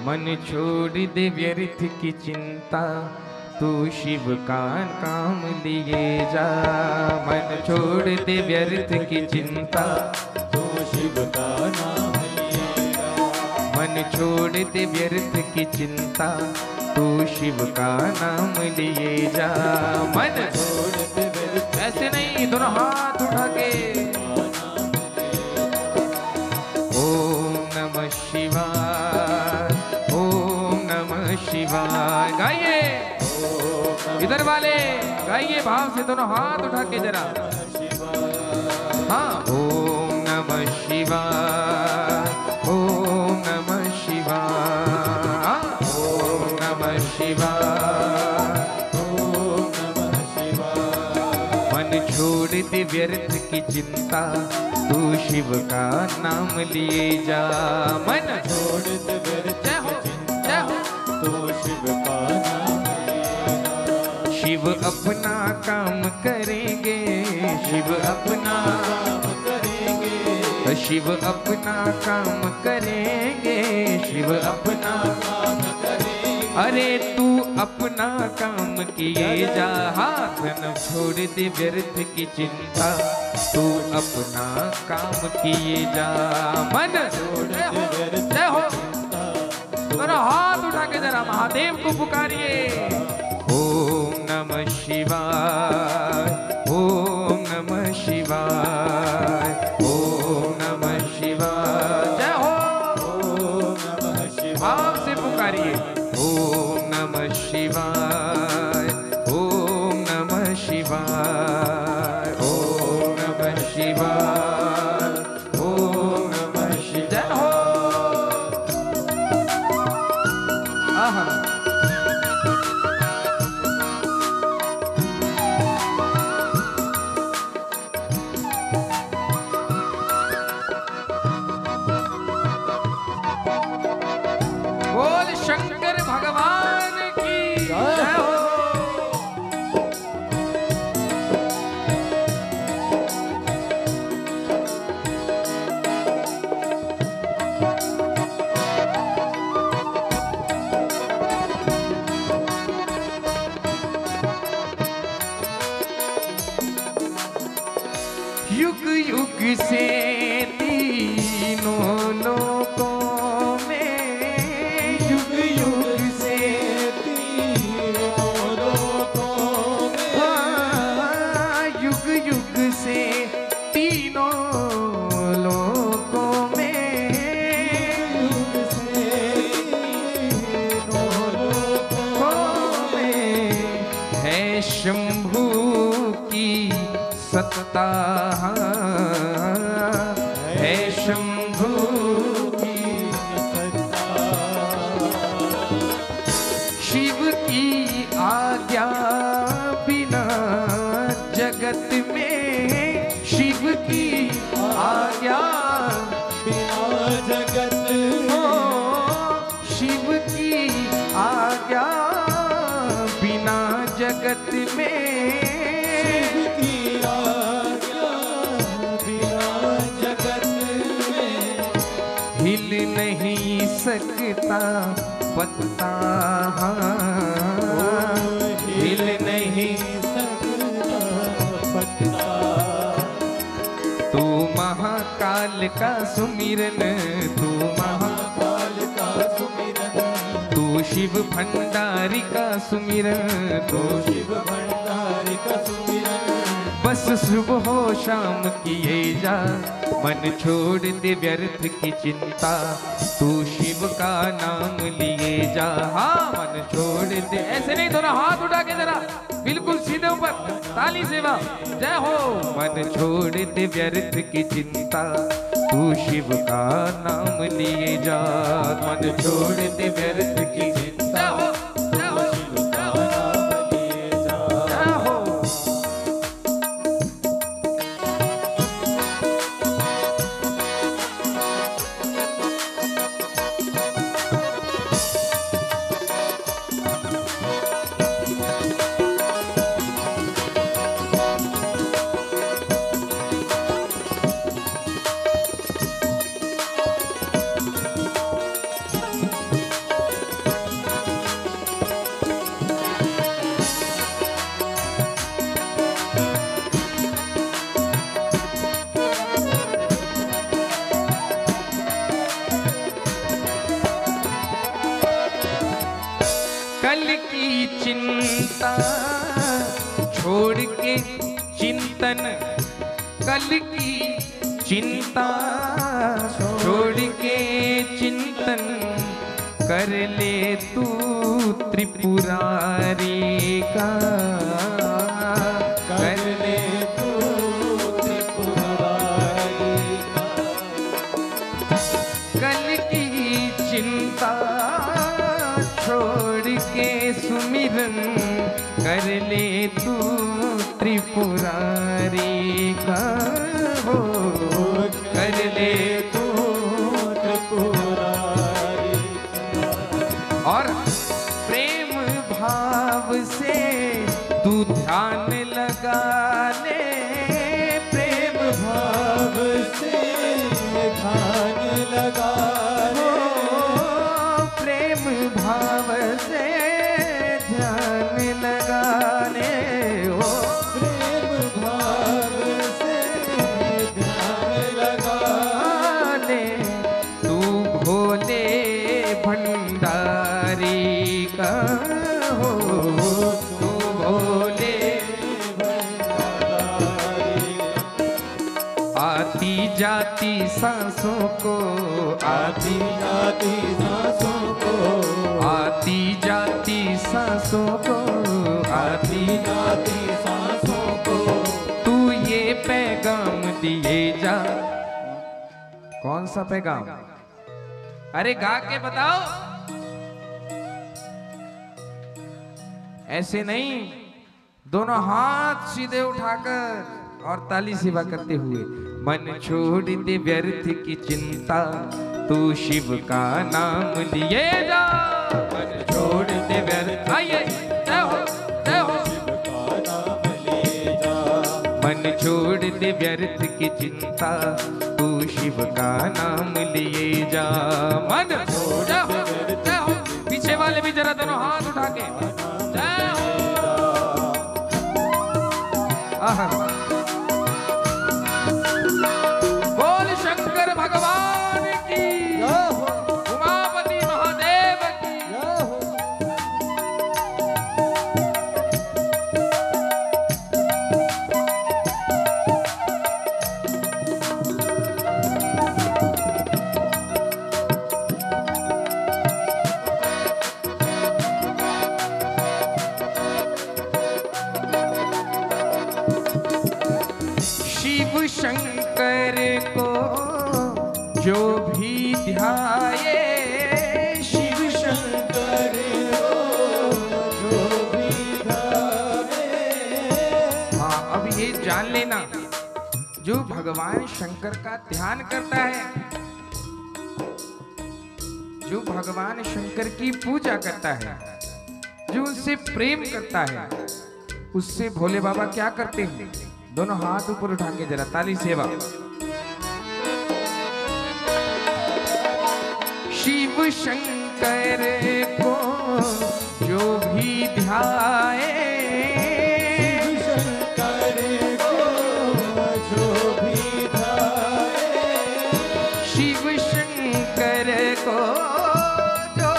मन छोड़ दे व्यर्थ की चिंता, तू शिव का काम लिए जा। मन छोड़ दे व्यर्थ की चिंता, तू शिव का नाम लिए जा। मन छोड़ दे व्यर्थ की चिंता, तू शिव का नाम लिए जा। मन छोड़ दे व्यर्थ ऐसे नहीं, दोनों हाथ उठा के ओम नमः शिवाय, ओम नमः शिवाय। गाइए इधर वाले, गाइए भाव से, दोनों हाथ उठा के जरा। हाँ, ओम नमः शिवाय, ओम नमः शिवाय, ओम नमः शिवाय, ओम नमः शिवाय। मन छोड़ दे व्यर्थ की चिंता, तू शिव का नाम लिए जा। मन छोड़ दे व्यर्थ जय हो, जय हो। तू शिव का नाम लिए जा। शिव अपना काम करेंगे, शिव अपना काम करेंगे, शिव अपना काम करेंगे, शिव अपना काम करेंगे। अरे तू अपना काम किए जा। हाथ न छोड़ दे व्यर्थ की चिंता, तू अपना काम किए जा। मन छोड़ दे व्यर्थ जय हो, चिंता, दोनों हाथ उठा के जरा महादेव को पुकारिए। ओम नमः शिवाय, ओम नमः शिवाय, ओम नमः शिवाय। जय हो, ओम नमः शिवाय। भाव से पुकारिए। ओम नमः शिवाय, ओम नमः शिवाय, ओम नमः शिवाय, ओम नमः शिवाय। जय हो। आहा, बोल शंकर भगवान की जय हो। युग युग से तीनों लोकों में, युग युग से तीनों लोकों में, हाँ, युग युग से तीनों लोकों में, युग से तीनों लोकों में है शंभू की सत्ता, है शंभू की सत्ता। शिव की आज्ञा बिना जगत में, शिव की आज्ञा बिना जगत हो, शिव की आज्ञा बिना जगत में की आज्ञा बिना जगत में हिल नहीं सकता पत्ता, हिल नहीं सकता पत्ता। तू महाकाल का सुमिरन, तू महाकाल का सुमिरन, तू शिव भंडारी का सुमिरन, तू शिव भंडारी का सुमिरन। बस सुबह हो शाम किए जा। मन छोड़ दे व्यर्थ की चिंता, तू शिव का नाम लिए जा। हाँ, मन छोड़ दे, ऐसे नहीं, दोनों हाथ उठा के जरा बिल्कुल सीधे ऊपर, ताली सेवा। जय हो। मन छोड़ दे व्यर्थ की चिंता, तू शिव का नाम लिए जा। मन छोड़ दे व्यर्थ की चिंता, हो, जय हो, जय हो, जय हो। चिंता छोड़ के चिंतन, कल की चिंता छोड़ के चिंतन कर ले तू त्रिपुरारी का, कर ले तू त्रिपुरारी का। कल की चिंता छोड़ के सुमिरन कर ले तू त्रिपुरारी का, हो कर ले तू त्रिपुरारी का। और प्रेम भाव से तू ध्यान लगा ले, प्रेम भाव से ध्यान लगा ले, प्रेम भाव से ध्यान लगा ले, ओ प्रेम भाव से ध्यान लगा ले तू भोले भंडारी का, हो तू भोले भंडारी। आती जाती सांसों को, आती जाती सांसों को, आती जाती सांसों को, आती जाती सांसों को तू ये पैगाम दिए जा। कौन सा पैगाम? अरे गा के बताओ, ऐसे नहीं, दोनों हाथ सीधे उठाकर और ताली सेवा करते हुए। मन छोड़ दे व्यर्थ की चिंता, तू शिव का नाम लिए जा। मन छोड़ दे व्यर्थ, आइए जय हो जय हो। शिव का नाम ले जा। मन छोड़ दे व्यर्थ की चिंता, तू शिव का नाम लिए जा। मन छोड़ जय हो जय हो। पीछे वाले भी जरा दोनों हाथ उठा के जय हो। आहा। बोल शंकर भगवान की, उमापति महादेव की। शिव शंकर को जो भी ध्याये, शिव शंकर को जो भी ध्याये। हाँ, अब ये जान लेना, जो भगवान शंकर का ध्यान करता है, जो भगवान शंकर की पूजा करता है, जो उनसे प्रेम करता है, उससे भोले बाबा क्या करते हैं? दोनों हाथ ऊपर उठा के जरा ताली सेवा। शिव शंकर को जो भी ध्याये, शिव शंकर को जो भी ध्याये। शिव शंकर को जो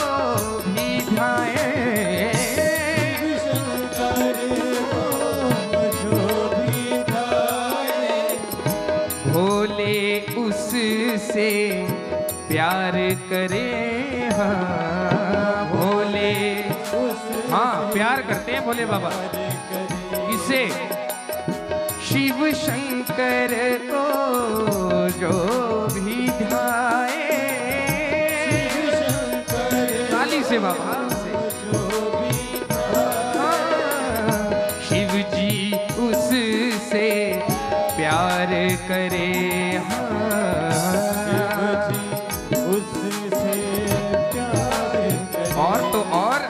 भी ध्याये, शिव शंकर को जो भी ध्याये। भोले उससे प्यार करे, हाँ भोले, हाँ प्यार करते हैं भोले बाबा। किसे? शिव शंकर को जो भी ध्याये, ताली से बाबा से। शिव जी उससे प्यार करे, हाँ उससे प्यार करे। और तो और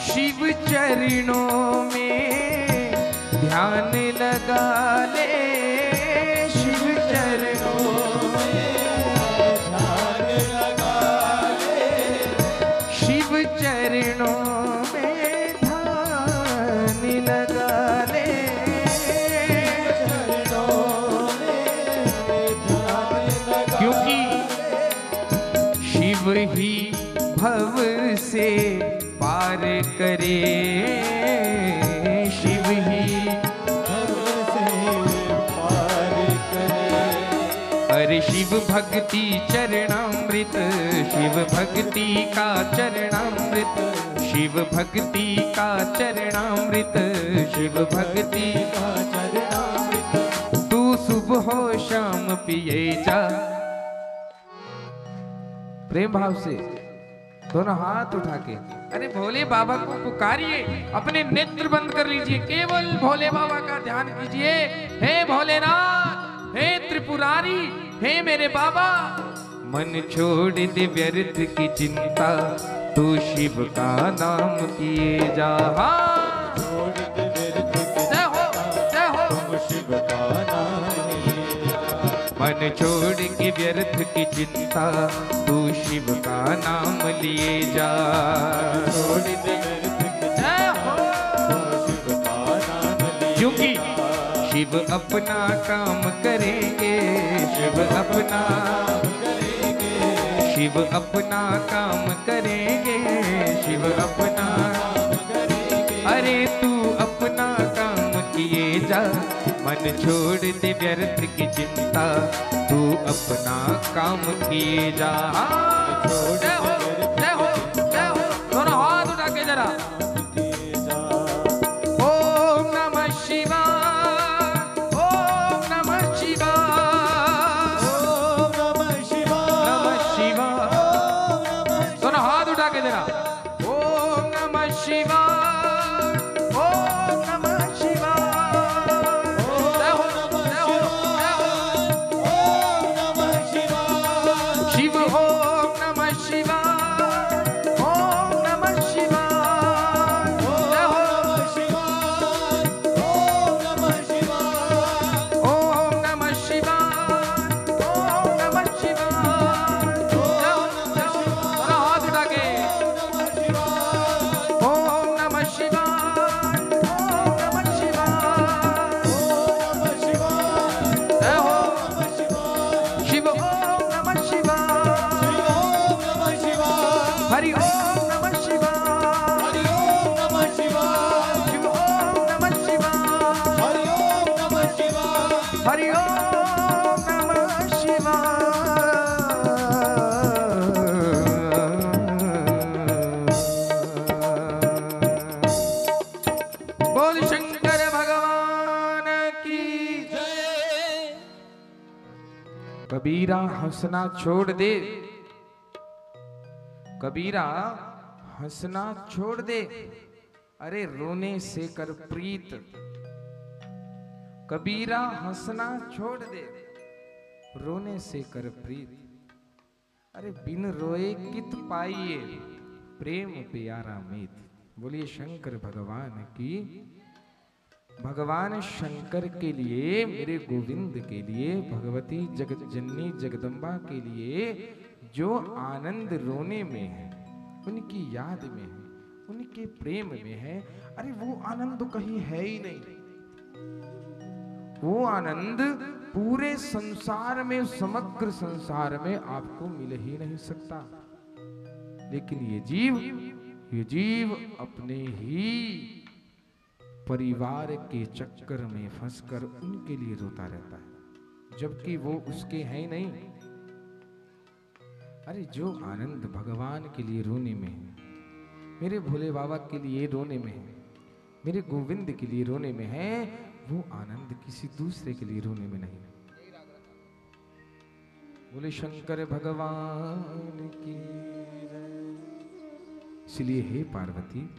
शिव चरणों में ध्यान लगा ले, शिव चरणों में ध्यान लगा ले। शिव चरणों में ध्यान लगा ले, चरणों में ध्यान लगा क्योंकि शिव ही भव से पार करे, शिव ही भव से पार करे। अरे शिव भक्ति चरणामृत, शिव भक्ति का चरणामृत, शिव भक्ति का चरणामृत, शिव भक्ति का चरणामृत। तू सुबह शाम पिए जा। प्रेम भाव से दोनों हाथ उठा के अरे भोले बाबा को पुकारिए, अपने नेत्र बंद कर लीजिए, केवल भोले बाबा का ध्यान कीजिए। हे भोलेनाथ, हे त्रिपुरारी, हे मेरे बाबा, मन छोड़ दे व्यर्थ की चिंता, तू शिव का नाम किए जा। छोड़ दे व्यर्थ की जय हो, जय हो। तुम शिव का नाम लिए जा। मन छोड़ के व्यर्थ की चिंता, तू शिव का नाम लिए जा। छोड़ दे व्यर्थ की जय हो। तुम शिव का नाम लिए क्योंकि जा। शिव अपना काम करेंगे, शिव अपना, शिव अपना काम करेंगे, शिव अपना। अरे तू अपना काम किए जा, मन छोड़ दे व्यर्थ की चिंता, तू अपना काम किए जा। जय हो, जय हो, जय हो। दोनों हाथ उठा के जरा ओम नमः शिवाय, ओम नमः शिवाय, ओम नमः शिवाय, नमः शिवाय। दोनों हाथ उठा के जरा ओम नमः शिवाय, ओम नमः शिवाय। जय हो, जय हो, जय हो। ओम नमः शिवाय, शिव ओम नमः शिवाय, ओम नमः शिवाय। जय हो, ओम नमः शिवाय, ओम नमः शिवाय, ओम नमः शिवाय। जय हो, जय हो। दोनों हाथ उठा के ओम नमः शिवाय, ओम नमः शिवाय। जय हो शिव ओम नमः शिवाय, हरि ओम नमः शिवाय, शिव ओम नमः शिवाय, हरि ओम नमः शिवाय। बोल शंकर भगवान की। कबीरा हंसना छोड़ दे, कबीरा हंसना छोड़ दे, अरे रोने से कर प्रीत। कबीरा हंसना छोड़ दे, रोने से कर प्रीत। अरे बिन रोए कित पाइए, प्रेम प्यारा मीत। बोलिए शंकर भगवान की। भगवान शंकर के लिए, मेरे गोविंद के लिए, भगवती जगत जननी जगदम्बा के लिए जो आनंद रोने में है, उनकी याद में है, उनके प्रेम में है, अरे वो आनंद कहीं है ही नहीं। वो आनंद पूरे संसार में, समग्र संसार में आपको मिल ही नहीं सकता। लेकिन ये जीव अपने ही परिवार के चक्कर में फंसकर उनके लिए रोता रहता है, जबकि वो उसके हैं ही नहीं। अरे जो आनंद भगवान के लिए रोने में है, मेरे भोले बाबा के लिए रोने में है, मेरे गोविंद के लिए रोने में है, वो आनंद किसी दूसरे के लिए रोने में नहीं। बोले शंकर भगवान की जय। इसलिए हे पार्वती,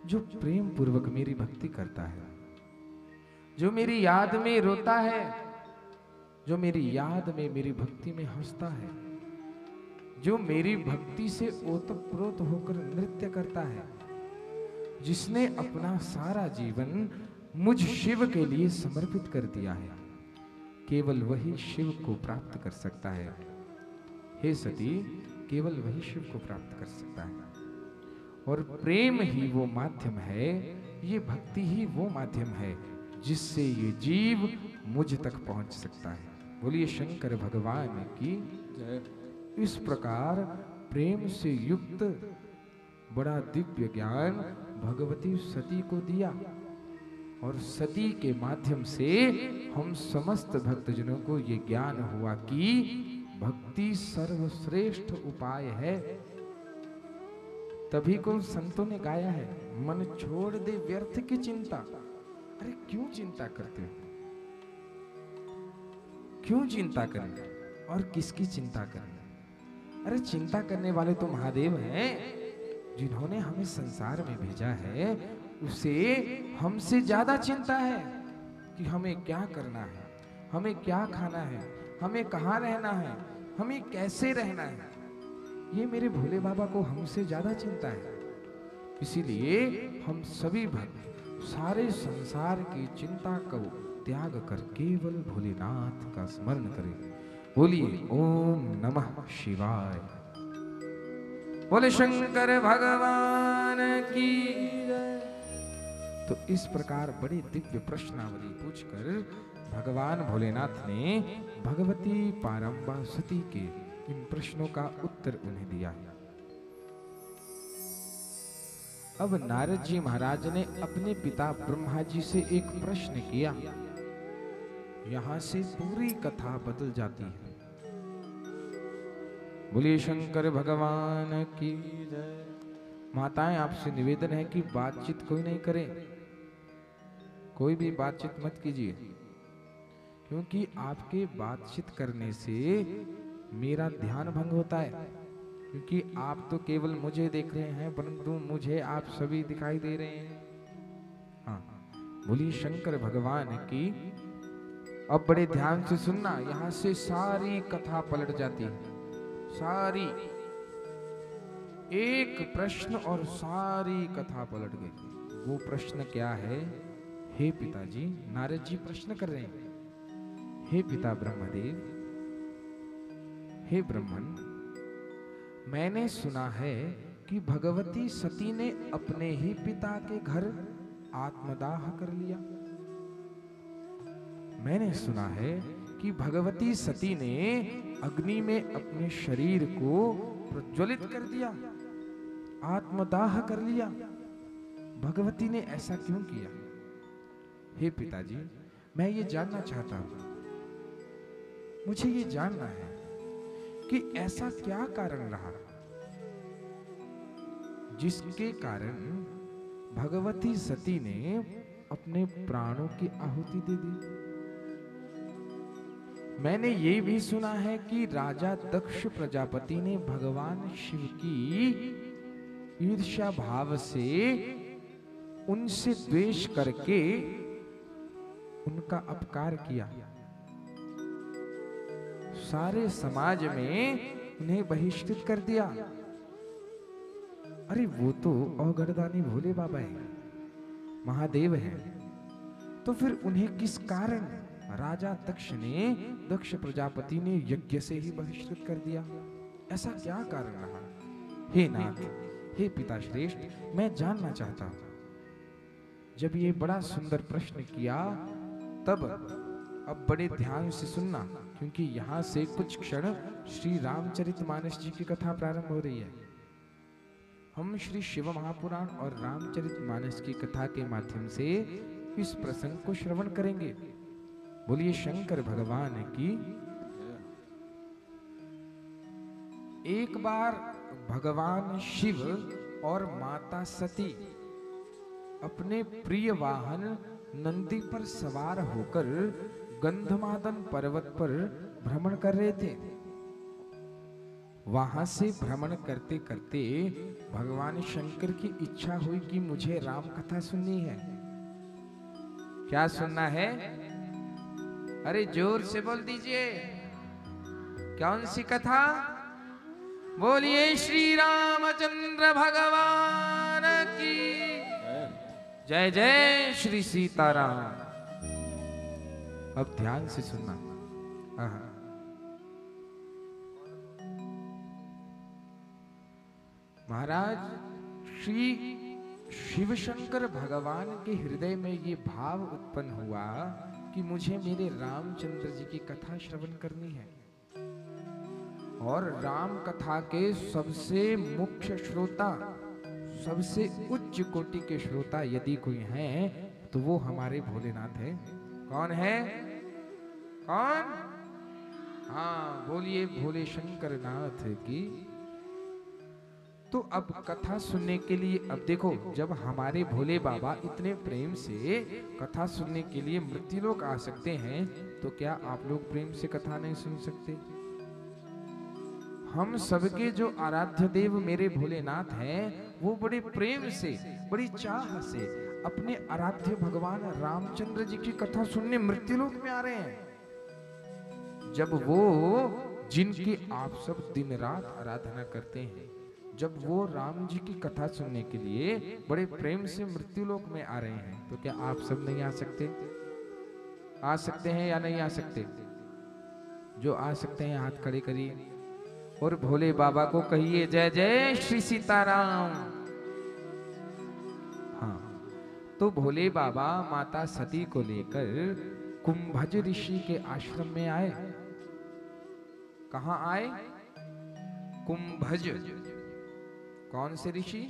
जो प्रेम पूर्वक मेरी भक्ति करता है, जो मेरी याद में रोता है, जो मेरी याद में, मेरी भक्ति में हंसता है, जो मेरी भक्ति से ओतप्रोत होकर नृत्य करता है, जिसने अपना सारा जीवन मुझ शिव के लिए समर्पित कर दिया है, केवल वही शिव को प्राप्त कर सकता है। हे सती, केवल वही शिव को प्राप्त कर सकता है। और प्रेम ही वो माध्यम है, ये भक्ति ही वो माध्यम है जिससे ये जीव मुझ तक पहुंच सकता है। बोलिए शंकर भगवान की जय। इस प्रकार प्रेम से युक्त बड़ा दिव्य ज्ञान भगवती सती को दिया, और सती के माध्यम से हम समस्त भक्तजनों को ये ज्ञान हुआ कि भक्ति सर्वश्रेष्ठ उपाय है। तभी को संतों ने गाया है, मन छोड़ दे व्यर्थ की चिंता। अरे क्यों चिंता करते हो? क्यों चिंता करें और किसकी चिंता करें? अरे चिंता करने वाले तो महादेव हैं, जिन्होंने हमें संसार में भेजा है। उसे हमसे ज्यादा चिंता है कि हमें क्या करना है, हमें क्या खाना है, हमें कहाँ रहना है, हमें कैसे रहना है। ये मेरे भोले बाबा को हमसे ज्यादा चिंता है। इसीलिए हम सभी भक्त सारे संसार की चिंता को त्याग कर केवल भोलेनाथ का स्मरण करें। बोलिए ओम नमः शिवाय। बोले शंकर भगवान की। तो इस प्रकार बड़ी दिव्य प्रश्नावली पूछकर भगवान भोलेनाथ ने भगवती पारंबा सती के इन प्रश्नों का उत्तर उन्हें दिया। अब नारद जी महाराज ने अपने पिता ब्रह्मा जी से एक प्रश्न किया। यहां से पूरी कथा बदल जाती है। बोलिए शंकर भगवान की। माताएं आपसे निवेदन है कि बातचीत कोई नहीं करे, कोई भी बातचीत मत कीजिए, क्योंकि आपके बातचीत करने से मेरा ध्यान भंग होता है। क्योंकि आप तो केवल मुझे देख रहे हैं, परंतु मुझे आप सभी दिखाई दे रहे हैं। हाँ, बोलिए शंकर भगवान की। अब बड़े ध्यान से सुनना, यहां से सारी कथा पलट जाती है, सारी। एक प्रश्न और सारी कथा पलट गई। वो प्रश्न क्या है? हे पिताजी, नारद जी प्रश्न कर रहे हैं। हे पिता ब्रह्मदेव, हे ब्रह्मन, मैंने सुना है कि भगवती सती ने अपने ही पिता के घर आत्मदाह कर लिया। मैंने सुना है कि भगवती सती ने अग्नि में अपने शरीर को प्रज्वलित कर दिया, आत्मदाह कर लिया। भगवती ने ऐसा क्यों किया? हे पिताजी, मैं ये जानना चाहता हूं। मुझे ये जानना है कि ऐसा क्या कारण रहा जिसके कारण भगवती सती ने अपने प्राणों की आहुति दे दी। मैंने ये भी सुना है कि राजा दक्ष प्रजापति ने भगवान शिव की ईर्ष्या भाव से उनसे द्वेष करके उनका अपकार किया। सारे समाज में उन्हें बहिष्कृत कर दिया। अरे वो तो औगरदानी भोले बाबा है, महादेव है। तो फिर उन्हें किस कारण राजा दक्ष प्रजापति ने यज्ञ से ही बहिष्कृत कर दिया? ऐसा क्या कारण रहा? हे नाथ, हे पिता श्रेष्ठ, मैं जानना चाहता हूं। जब ये बड़ा सुंदर प्रश्न किया, तब अब बड़े ध्यान से सुनना, क्योंकि यहां से कुछ क्षण श्री रामचरितमानस जी की कथा प्रारंभ हो रही है। हम श्री शिव महापुराण और रामचरितमानस की कथा के माध्यम से इस प्रसंग को श्रवण करेंगे। बोलिए शंकर भगवान की। एक बार भगवान शिव और माता सती अपने प्रिय वाहन नंदी पर सवार होकर गंधमादन पर्वत पर भ्रमण कर रहे थे। वहां से भ्रमण करते करते भगवान शंकर की इच्छा हुई कि मुझे राम कथा सुननी है। क्या सुनना है? अरे जोर से बोल दीजिए, कौन सी कथा? बोलिए श्री रामचंद्र भगवान की जय। जय श्री सीताराम। अब ध्यान से सुनना। महाराज श्री शिव शंकर भगवान के हृदय में ये भाव उत्पन्न हुआ कि मुझे मेरे रामचंद्र जी की कथा श्रवण करनी है। और राम कथा के सबसे मुख्य श्रोता, सबसे उच्च कोटि के श्रोता यदि कोई हैं तो वो हमारे भोलेनाथ है। कौन है? कौन? हाँ, बोलिए भोले शंकर नाथ की। तो अब कथा सुनने के लिए, अब देखो, जब हमारे भोले बाबा इतने प्रेम से कथा सुनने के लिए मृत्युलोक आ सकते हैं, तो क्या आप लोग प्रेम से कथा नहीं सुन सकते? हम सबके जो आराध्य देव मेरे भोलेनाथ हैं, वो बड़े प्रेम से, बड़ी चाह से अपने आराध्य भगवान रामचंद्र जी की कथा सुनने मृत्युलोक में आ रहे हैं। जब वो, जिनकी आप सब दिन रात आराधना करते हैं, जब वो राम जी की कथा सुनने के लिए बड़े प्रेम से मृत्युलोक में आ रहे हैं, तो क्या आप सब नहीं आ सकते? आ सकते हैं या नहीं आ सकते? जो आ सकते हैं हाथ खड़े करिए और भोले बाबा को कहिए जय जय श्री सीताराम। हाँ, तो भोले बाबा माता सती को लेकर कुंभज ऋषि के आश्रम में आए। कहां आए? कुंभज। कौन से ऋषि?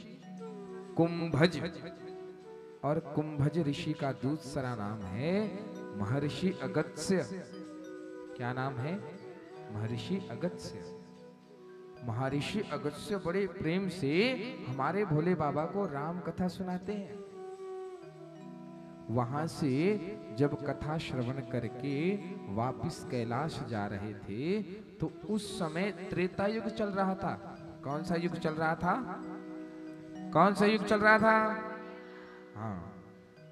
कुंभज। और कुंभज ऋषि का दूसरा नाम है महर्षि अगस्त्य। क्या नाम है? महर्षि अगस्त्य। महर्षि अगस्त्य बड़े प्रेम से हमारे भोले बाबा को राम कथा सुनाते हैं। वहां से जब कथा श्रवण करके वापिस कैलाश जा रहे थे, तो उस समय त्रेता युग चल रहा था। कौन सा युग चल रहा था? कौन सा युग चल रहा था? हाँ,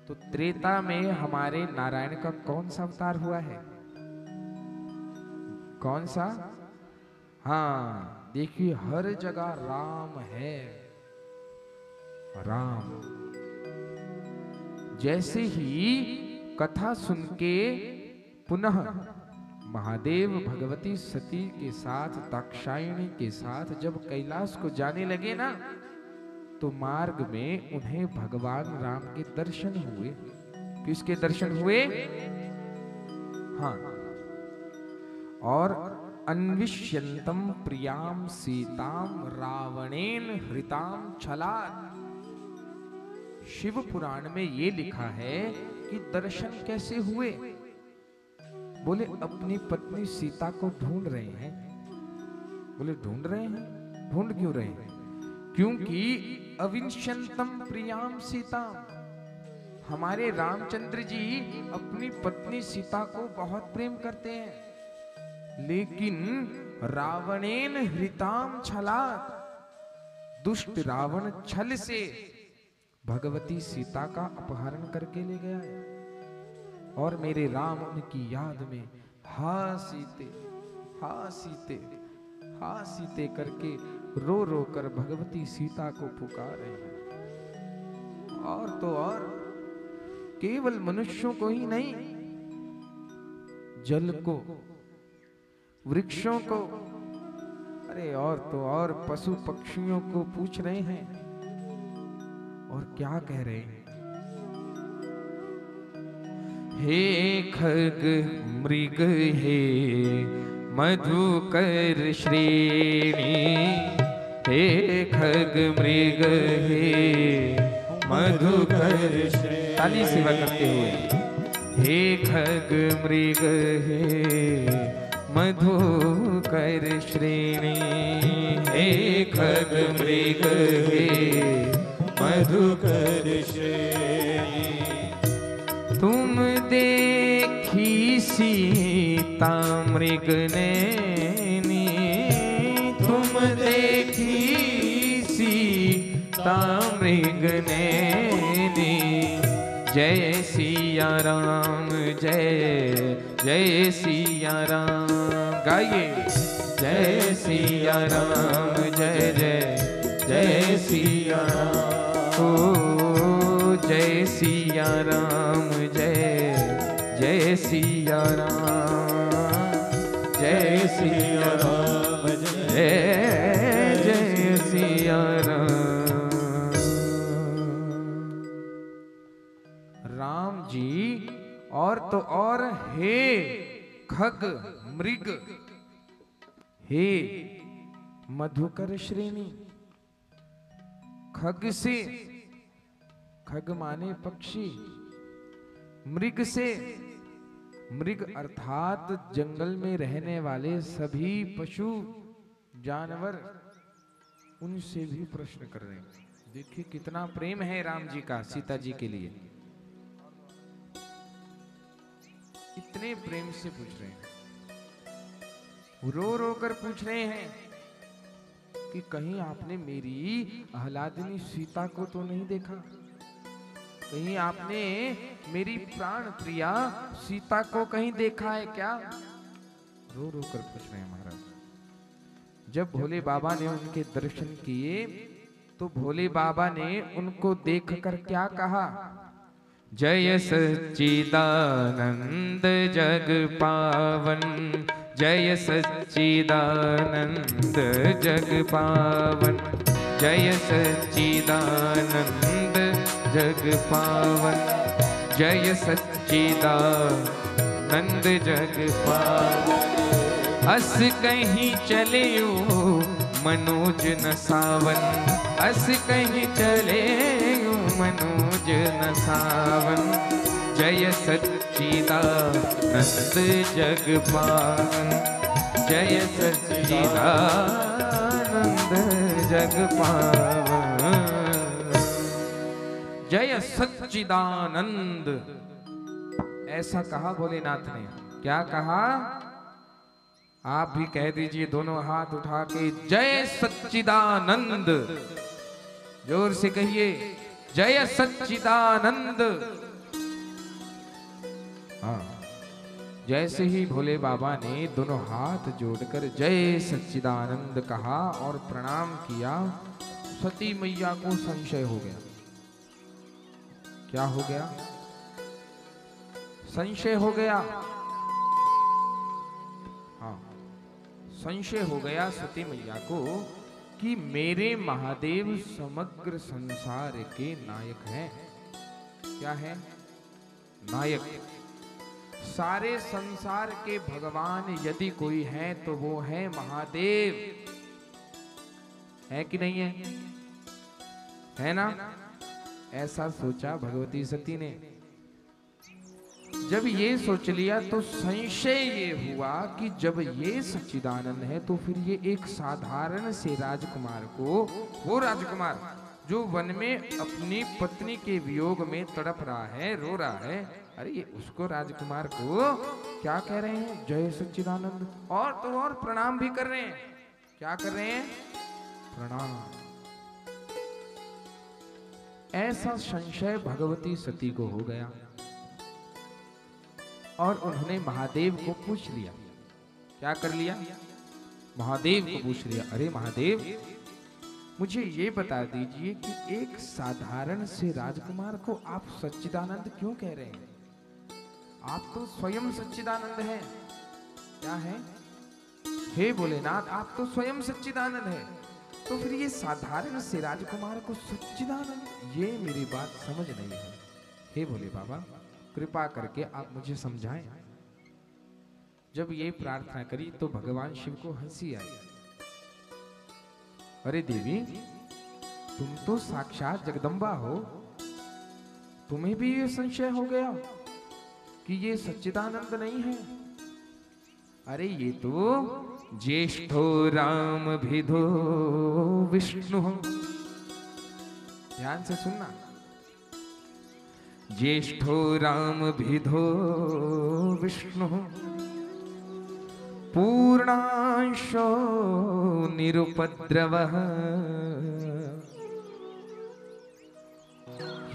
तो त्रेता में हमारे नारायण का कौन सा अवतार हुआ है? कौन सा? हाँ, देखिए हर जगह राम है, राम। जैसे ही कथा सुन के पुनः महादेव भगवती सती के साथ, दाक्षायणी के साथ जब कैलाश को जाने लगे ना, तो मार्ग में उन्हें भगवान राम के दर्शन हुए। किसके दर्शन हुए? हाँ, और अन्विष्यन्तम प्रियाम सीताम रावणेन हृताम छलात्। शिव पुराण में ये लिखा है कि दर्शन कैसे हुए? बोले अपनी पत्नी सीता को ढूंढ रहे हैं। बोले ढूंढ रहे हैं? ढूंढ क्यों रहे हैं? क्योंकि अविंशंतम प्रियाम सीता, हमारे रामचंद्र जी अपनी पत्नी सीता को बहुत प्रेम करते हैं, लेकिन रावणेन हृताम छलात्, दुष्ट रावण छल से भगवती सीता का अपहरण करके ले गया है। और मेरे राम उनकी याद में हा सीते, हा सीते, हा सीते करके रो रो कर भगवती सीता को पुकार रहे हैं। और तो और केवल मनुष्यों को ही नहीं, जल को, वृक्षों को, अरे और तो और पशु पक्षियों को पूछ रहे हैं। और क्या कह रहे हैं? हे खग मृग हे मधुकर श्रेणी, हे खग मृग हे मधुकर श्रेणी। ताली सेवा करते हुए, हे खग मृग हे मधुकर श्रेणी, हे खग मृग हे मधुकर श्रेणी। तुम देखी सीता मृग नैनी, तुम देखी सीता मृग नैनी। जय सिया राम, जय जय सिया राम। गाइए, जय सिया राम, जय जय जय सिया राम। ओ जय सिया राम, जय जय सिया राम, जय सिया राम, जय जय सिया राम। राम जी और तो और हे खग मृग, हे मधुकर श्रेणी, खग से, खग माने पक्षी, मृग से, मृग अर्थात जंगल में रहने वाले सभी पशु जानवर, उनसे भी प्रश्न कर रहे हैं। देखिए कितना प्रेम है राम जी का सीता जी के लिए, इतने प्रेम से पूछ रहे हैं, रो रो कर पूछ रहे हैं कि कहीं आपने मेरी आह्लादिनी सीता को तो नहीं देखा, कहीं आपने मेरी प्राण प्रिया सीता को कहीं देखा है क्या? रो रो कर पूछ रहे हैं महाराज। जब भोले बाबा ने उनके दर्शन किए तो भोले बाबा ने उनको देखकर क्या कहा? जय सच्चिदानंद जग पावन, जय सच्चिदानंद जग पावन, जय सच्चिदानंद जग पावन, जय सच्चिदानंद जग पावन। अस कहीं चले मनोज न सावन, अस कहीं चले मनोज न सावन, जय सच्चिदानंद जग पावन, जय सच्चिदानंद जग पावन, जय सच्चिदानंद। ऐसा कहा भोलेनाथ ने। क्या कहा? आप भी कह दीजिए दोनों हाथ उठा के, जय सच्चिदानंद। जोर से कहिए, जय सच्चिदानंद। हाँ, जैसे ही भोले बाबा ने दोनों हाथ जोड़कर जय सच्चिदानंद कहा और प्रणाम किया, सती मैया को संशय हो गया। क्या हो गया? संशय हो गया। हाँ, संशय हो गया सती मैया को कि मेरे महादेव समग्र संसार के नायक हैं। क्या है? नायक। सारे संसार के भगवान यदि कोई है तो वो है महादेव। है कि नहीं है? है ना? ऐसा सोचा भगवती सती ने। जब ये सोच लिया तो संशय ये हुआ कि जब ये सच्चिदानंद है तो फिर ये एक साधारण से राजकुमार को, वो राजकुमार जो वन में अपनी पत्नी के वियोग में तड़प रहा है, रो रहा है, अरे ये उसको राजकुमार को क्या कह रहे हैं? जय सच्चिदानंद। और तो और प्रणाम भी कर रहे हैं। क्या कर रहे हैं? प्रणाम। ऐसा संशय भगवती सती को हो गया और उन्होंने महादेव को पूछ लिया। क्या कर लिया? महादेव को पूछ लिया, अरे महादेव, मुझे ये बता दीजिए कि एक साधारण से राजकुमार को आप सच्चिदानंद क्यों कह रहे हैं? आप तो स्वयं सच्चिदानंद हैं। क्या है? हे भोलेनाथ, आप तो स्वयं सच्चिदानंद हैं, तो फिर ये साधारण से राजकुमार को सच्चिदानंद, ये मेरी बात समझ नहीं है। हे भोले बाबा, कृपा करके आप मुझे समझाएं। जब ये प्रार्थना करी तो भगवान शिव को हंसी आई। अरे देवी, तुम तो साक्षात जगदम्बा हो, तुम्हें भी ये संशय हो गया कि ये सच्चिदानंद नहीं है? अरे ये तो ज्येष्ठो राम भिदो विष्णु। ध्यान से सुनना। ज्येष्ठो राम भिदो विष्णु, पूर्णांशो निरुपद्रवः।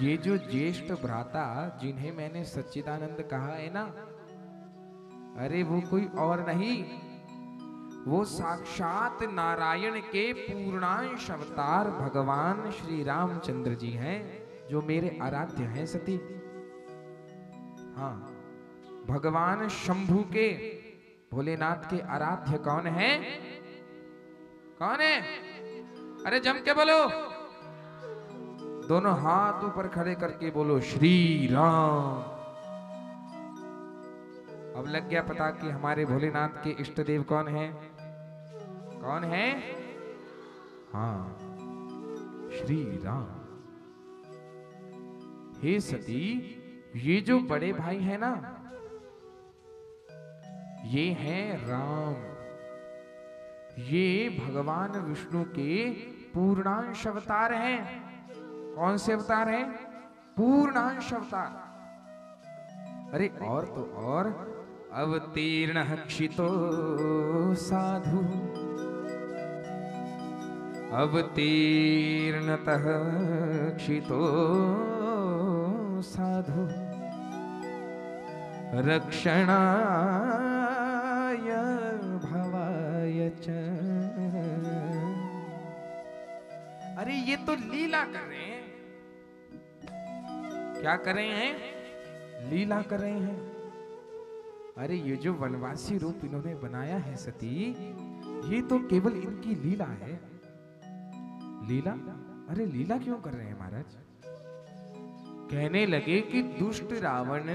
ये जो ज्येष्ठ भ्राता जिन्हें मैंने सच्चिदानंद कहा है ना, अरे वो कोई और नहीं, वो साक्षात नारायण के पूर्णांश अवतार भगवान श्री रामचंद्र जी हैं, जो मेरे आराध्य हैं सती। हाँ, भगवान शंभु के, भोलेनाथ के आराध्य कौन है? कौन है? अरे जम के बोलो, दोनों हाथ ऊपर खड़े करके बोलो श्री राम। अब लग गया पता कि हमारे भोलेनाथ के इष्ट देव कौन है? कौन है? हाँ, श्री राम। हे सती, ये जो बड़े भाई हैं ना, ये हैं राम। ये भगवान विष्णु के पूर्णांश अवतार हैं। कौन से अवतार हैं? पूर्णांश अवतार। अरे और तो और, अवतीर्ण क्षितो साधु, अवतीर्णतः क्षितो साधु, रक्षणाय भवाय च। अरे ये तो लीला कर रहे हैं। क्या कर रहे हैं? लीला कर रहे हैं। अरे ये जो वनवासी रूप इन्होंने बनाया है सती, ये तो केवल इनकी लीला है। लीला? अरे लीला क्यों कर रहे हैं महाराज? कहने लगे कि दुष्ट रावण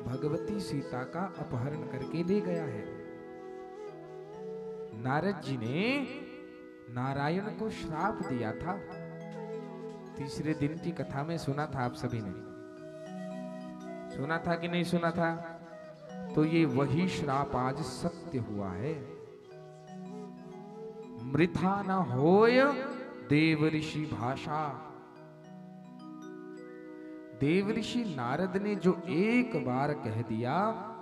भगवती सीता का अपहरण करके ले गया है। नारद जी ने नारायण को श्राप दिया था। तीसरे दिन की कथा में सुना था, आप सभी ने सुना था कि नहीं सुना था? तो ये वही श्राप आज सत्य हुआ है। मृथा न होय देव ऋषि भाषा। देव ऋषि नारद ने जो एक बार कह दिया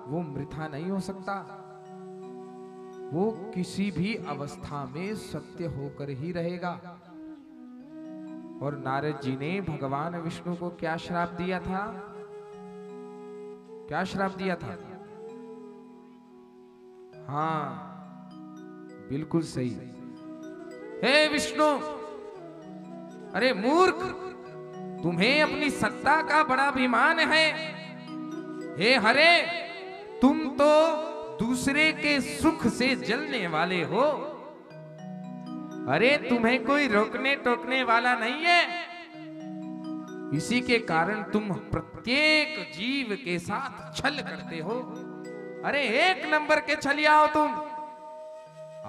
वो मृथा नहीं हो सकता। वो किसी भी अवस्था में सत्य होकर ही रहेगा। और नारद जी ने भगवान विष्णु को क्या श्राप दिया था? क्या श्राप दिया था? हाँ, बिल्कुल सही। हे विष्णु, अरे मूर्ख, तुम्हें अपनी सत्ता का बड़ा अभिमान है। हे हरे, तुम तो दूसरे के सुख से जलने वाले हो। अरे तुम्हें कोई रोकने टोकने वाला नहीं है। इसी के कारण तुम प्रत्येक जीव के साथ छल करते हो। अरे एक नंबर के छलिया हो तुम।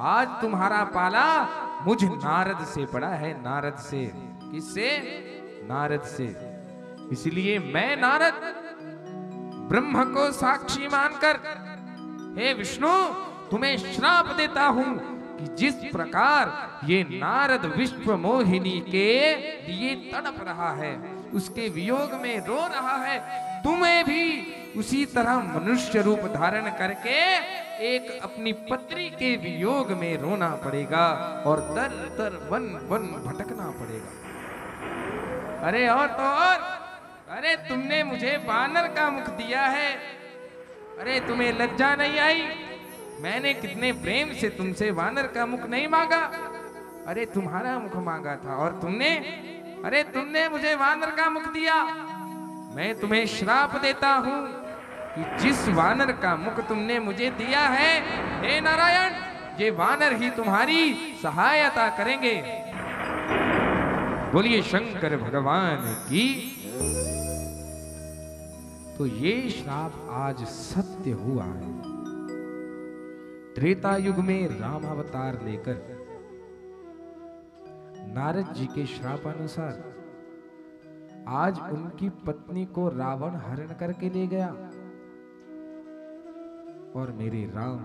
आज तुम्हारा पाला मुझ नारद से पड़ा है। नारद से। किससे? नारद से। इसलिए मैं नारद ब्रह्म को साक्षी मानकर, हे विष्णु, तुम्हें श्राप देता हूं कि जिस प्रकार ये नारद विश्व मोहिनी के लिए तड़प रहा है, उसके वियोग में रो रहा है, तुम्हें भी उसी तरह मनुष्य रूप धारण करके एक अपनी पत्नी के वियोग में रोना पड़ेगा और दर दर वन वन भटकना पड़ेगा। अरे और तो और, अरे तुमने मुझे वानर का मुख दिया है। अरे तुम्हें लज्जा नहीं आई? मैंने कितने प्रेम से तुमसे वानर का मुख नहीं मांगा। अरे तुम्हारा मुख मांगा था और तुमने मुझे वानर का मुख दिया। मैं तुम्हें श्राप देता हूं कि जिस वानर का मुख तुमने मुझे दिया है, हे नारायण, ये वानर ही तुम्हारी सहायता करेंगे। बोलिए शंकर भगवान की। तो ये श्राप आज सत्य हुआ है। त्रेता युग में राम अवतार लेकर नारद जी के श्रापानुसार आज उनकी पत्नी को रावण हरण करके ले गया। और मेरे राम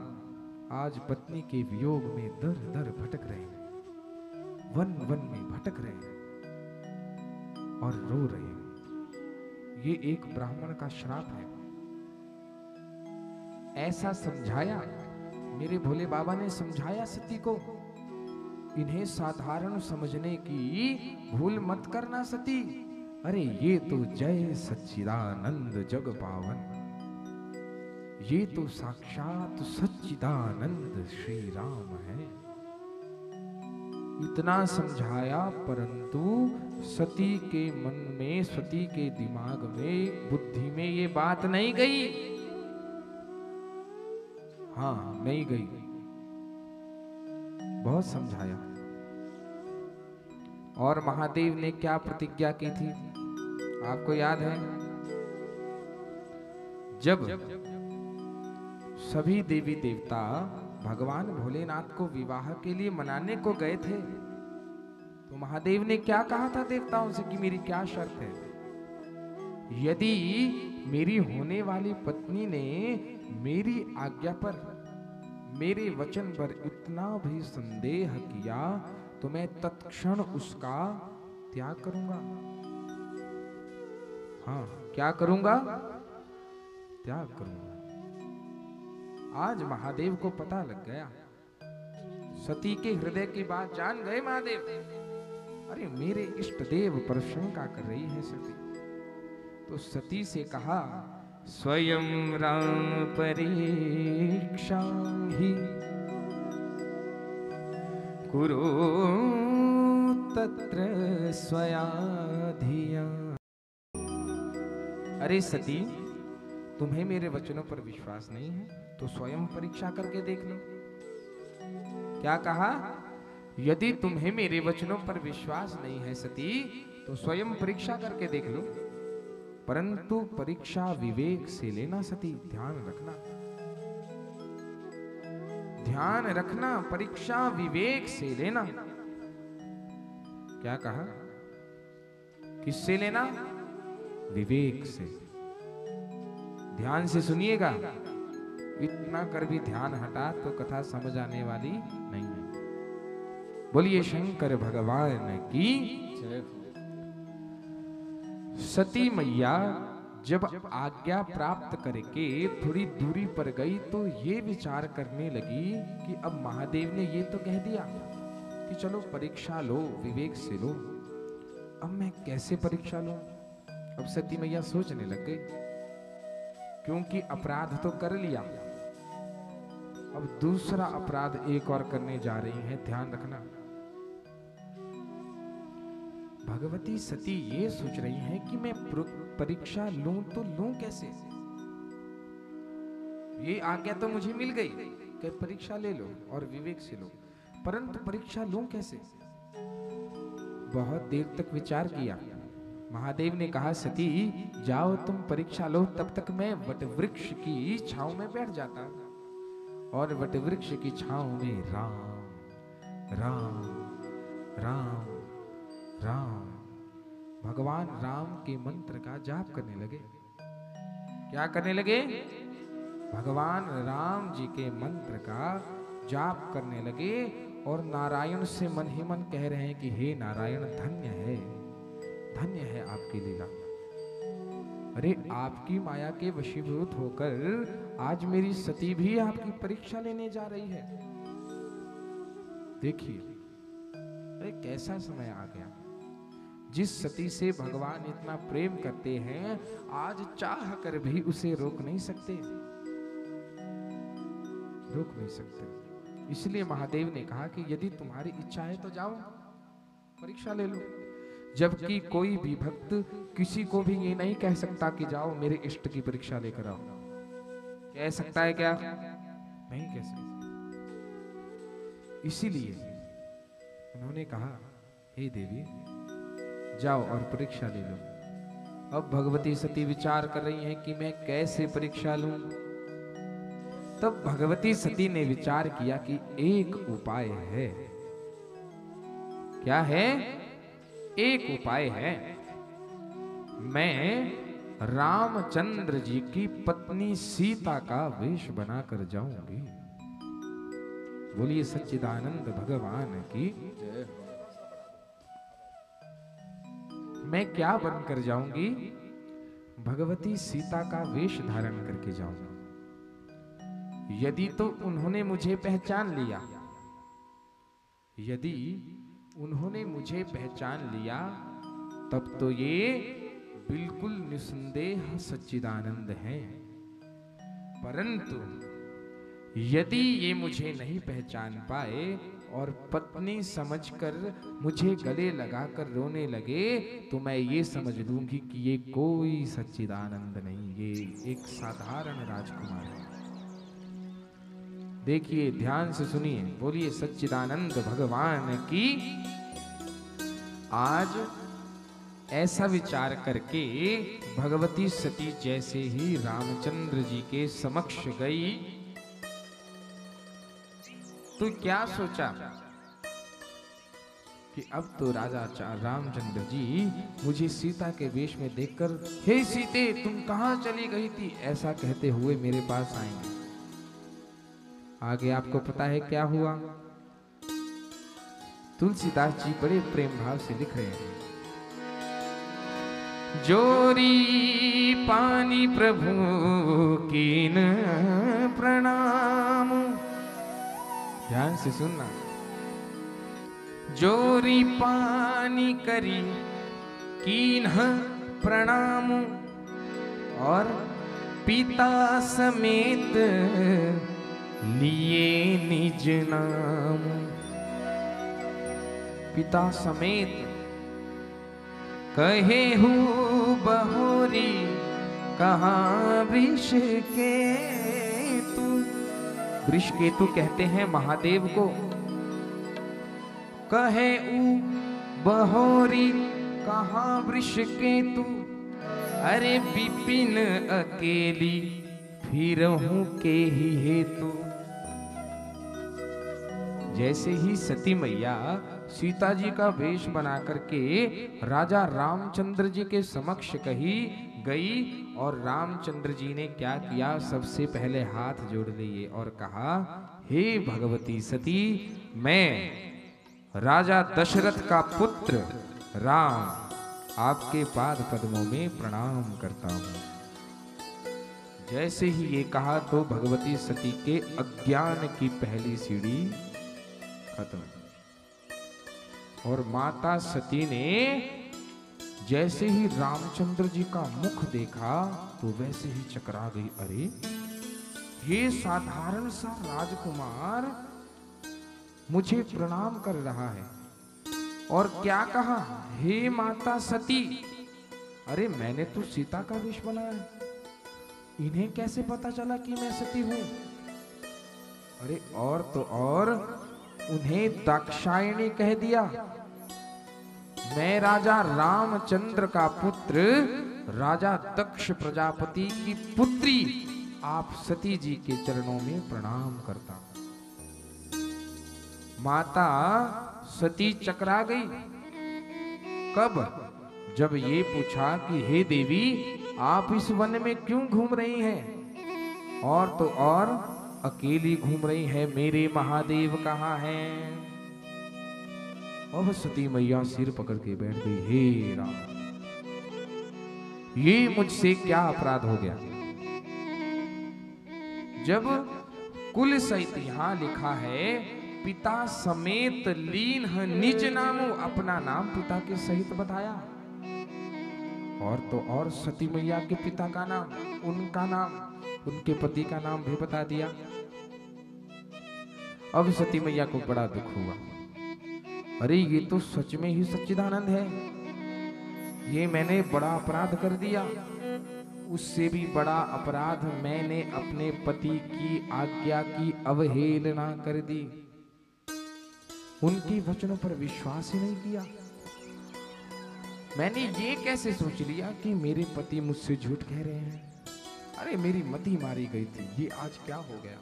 आज पत्नी के वियोग में दर दर भटक रहे हैं, वन वन में भटक रहे हैं और रो रहे हैं। ये एक ब्राह्मण का श्राप है। ऐसा समझाया मेरे भोले बाबा ने, समझाया सती को। इन्हें साधारण समझने की भूल मत करना सती। अरे ये तो जय सच्चिदानंद जग पावन, ये तो साक्षात सच्चिदानंद श्री राम है। इतना समझाया, परंतु सती के मन में, सती के दिमाग में, बुद्धि में ये बात नहीं गई। हाँ, नहीं गई। बहुत समझाया। और महादेव ने क्या प्रतिज्ञा की थी, आपको याद है? जब सभी देवी देवता भगवान भोलेनाथ को विवाह के लिए मनाने को गए थे, तो महादेव ने क्या कहा था देवताओं से कि मेरी क्या शर्त है? यदि मेरी होने वाली पत्नी ने मेरी आज्ञा पर, मेरे वचन पर इतना भी संदेह किया तो मैं तत्क्षण उसका त्याग करूंगा। हाँ, क्या करूंगा? त्याग करूंगा। आज महादेव को पता लग गया, सती के हृदय की बात जान गए महादेव। अरे मेरे इष्ट देव पर शंका कर रही है सती। तो सती से कहा, स्वयं राम परीक्षा ही कुरु तत्र स्वया धिया। अरे सती, तुम्हें मेरे वचनों पर विश्वास नहीं है तो स्वयं परीक्षा करके देख लो। क्या कहा? यदि तुम्हें मेरे वचनों पर विश्वास नहीं है सती तो स्वयं परीक्षा करके देख लो, परंतु परीक्षा विवेक से लेना सती, ध्यान रखना। ध्यान रखना, परीक्षा विवेक से लेना। क्या कहा? किससे लेना? विवेक से। ध्यान से सुनिएगा, इतना कर भी ध्यान हटा तो कथा समझ आने वाली नहीं है। बोलिए शंकर भगवान की जय। सती मैया जब आज्ञा प्राप्त करके थोड़ी दूरी पर गई तो ये विचार करने लगी कि अब महादेव ने ये तो कह दिया कि चलो परीक्षा लो, विवेक से लो, अब मैं कैसे परीक्षा लूं? अब सती मैया सोचने लग गई, क्योंकि अपराध तो कर लिया, अब दूसरा अपराध एक और करने जा रही हैं। ध्यान रखना, भगवती सती ये सोच रही हैं कि मैं परीक्षा लूं तो लूं कैसे? ये आज्ञा तो मुझे मिल गई कि परीक्षा ले लो और विवेक से लो, परंतु परीक्षा लूं कैसे? बहुत देर तक विचार किया। महादेव ने कहा, सती जाओ तुम परीक्षा लो, तब तक मैं वटवृक्ष की छांव में बैठ जाता, और वटवृक्ष की छांव में राम राम राम राम, भगवान राम के मंत्र का जाप करने लगे। क्या करने लगे? भगवान राम जी के मंत्र का जाप करने लगे और नारायण से मन ही मन कह रहे हैं कि हे नारायण, धन्य है, धन्य है आपकी लीला। अरे आपकी माया के वशीभूत होकर आज मेरी सती भी आपकी परीक्षा लेने जा रही है। देखिए, अरे कैसा समय आ गया। जिस सती से भगवान इतना प्रेम करते हैं, आज चाह कर भी उसे रोक नहीं सकते, रोक नहीं सकते। इसलिए महादेव ने कहा कि यदि तुम्हारी इच्छा है तो जाओ परीक्षा ले लो। जबकि कोई भी भक्त किसी को भी ये नहीं कह सकता कि जाओ मेरे इष्ट की परीक्षा लेकर आओ। कह सकता है क्या? नहीं कह सकता। इसीलिए उन्होंने कहा, हे देवी जाओ और परीक्षा ले लो। अब भगवती सती विचार कर रही हैं कि मैं कैसे परीक्षा लूं। तब भगवती सती ने विचार किया कि एक उपाय है। क्या है? एक उपाय है। मैं रामचंद्र जी की पत्नी सीता का वेश बनाकर जाऊंगी। बोलिए सच्चिदानंद भगवान की जय। मैं क्या बनकर जाऊंगी? भगवती सीता का वेश धारण करके जाऊंगा। यदि तो उन्होंने मुझे पहचान लिया, यदि उन्होंने मुझे पहचान लिया, तब तो ये बिल्कुल निसंदेह सच्चिदानंद हैं। परंतु यदि ये मुझे नहीं पहचान पाए और पत्नी समझकर मुझे गले लगाकर रोने लगे, तो मैं ये समझ लूंगी कि ये कोई सच्चिदानंद नहीं, ये एक साधारण राजकुमार है। देखिए, ध्यान से सुनिए, बोलिए सच्चिदानंद भगवान की। आज ऐसा विचार करके भगवती सती जैसे ही रामचंद्र जी के समक्ष गई, तू क्या सोचा कि अब तो राजा रामचंद्र जी मुझे सीता के वेश में देखकर, हे सीते तुम कहां चली गई थी, ऐसा कहते हुए मेरे पास आएंगे। आगे आपको पता है क्या हुआ? तुलसीदास जी बड़े प्रेम भाव से लिख रहे हैं, जोरी पानी प्रभु कीन प्रणाम। ध्यान से सुनना, जोरी पानी करी कीन प्रणाम, और पिता समेत लिए निज नाम। पिता समेत कहे हूँ बहोरी, कहाँ वृष केतु। वृष केतु कहते हैं महादेव को। कहे ऊ बहोरी, कहाँ वृष केतु, अरे विपिन अकेली फिरहूं के ही हेतु। जैसे ही सती मैया सीता जी का वेश बना करके राजा रामचंद्र जी के समक्ष कही गई, और रामचंद्र जी ने क्या किया? सबसे पहले हाथ जोड़ लिए और कहा, हे भगवती सती, मैं राजा दशरथ का पुत्र राम आपके पाद पद्मों में प्रणाम करता हूं। जैसे ही ये कहा तो भगवती सती के अज्ञान की पहली सीढ़ी खत्म। और माता सती ने जैसे ही रामचंद्र जी का मुख देखा तो वैसे ही चकरा गई। अरे ये साधारण सा राजकुमार मुझे प्रणाम कर रहा है, और क्या कहा? हे माता सती। अरे मैंने तो सीता का वेश बनाया है, इन्हें कैसे पता चला कि मैं सती हूं? अरे और तो और उन्हें दाक्षायणी कह दिया। मैं राजा रामचंद्र का पुत्र, राजा दक्ष प्रजापति की पुत्री, आप सती जी के चरणों में प्रणाम करता हूं। माता सती चकरा गई। कब? जब ये पूछा कि हे देवी, आप इस वन में क्यों घूम रही हैं? और तो और अकेली घूम रही है, मेरे महादेव कहाँ हैं? अब सती मैया सिर पकड़ के बैठ गई, हे राम, ये मुझसे क्या अपराध हो गया? जब कुल सहित यहां लिखा है, पिता समेत लीन निज नामो, अपना नाम पिता के सहित बताया, और तो और सती मैया के पिता का नाम, उनका नाम, उनके पति का नाम भी बता दिया। अब सती मैया को बड़ा दुख हुआ। अरे ये तो सच में ही सच्चिदानंद है, ये मैंने बड़ा अपराध कर दिया। उससे भी बड़ा अपराध, मैंने अपने पति की आज्ञा की अवहेलना कर दी, उनके वचनों पर विश्वास ही नहीं किया। मैंने ये कैसे सोच लिया कि मेरे पति मुझसे झूठ कह रहे हैं? अरे मेरी मति मारी गई थी, ये आज क्या हो गया?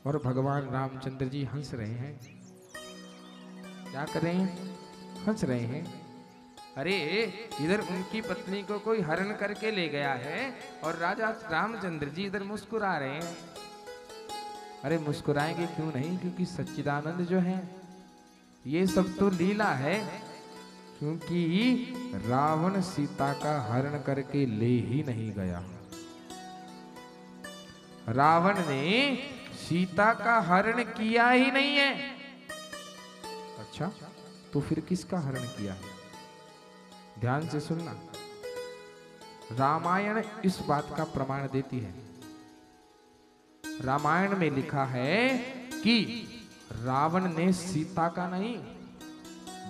और भगवान रामचंद्र जी हंस रहे हैं। क्या कर रहे हैं? हंस रहे हैं। अरे इधर उनकी पत्नी को कोई हरण करके ले गया है, और राजा रामचंद्र जी इधर मुस्कुरा रहे हैं। अरे मुस्कुराएंगे क्यों नहीं? क्योंकि सच्चिदानंद जो है, ये सब तो लीला है। क्योंकि रावण सीता का हरण करके ले ही नहीं गया। रावण ने सीता का हरण किया ही नहीं है। अच्छा, तो फिर किसका हरण किया है? ध्यान से सुनना, रामायण इस बात का प्रमाण देती है। रामायण में लिखा है कि रावण ने सीता का नहीं,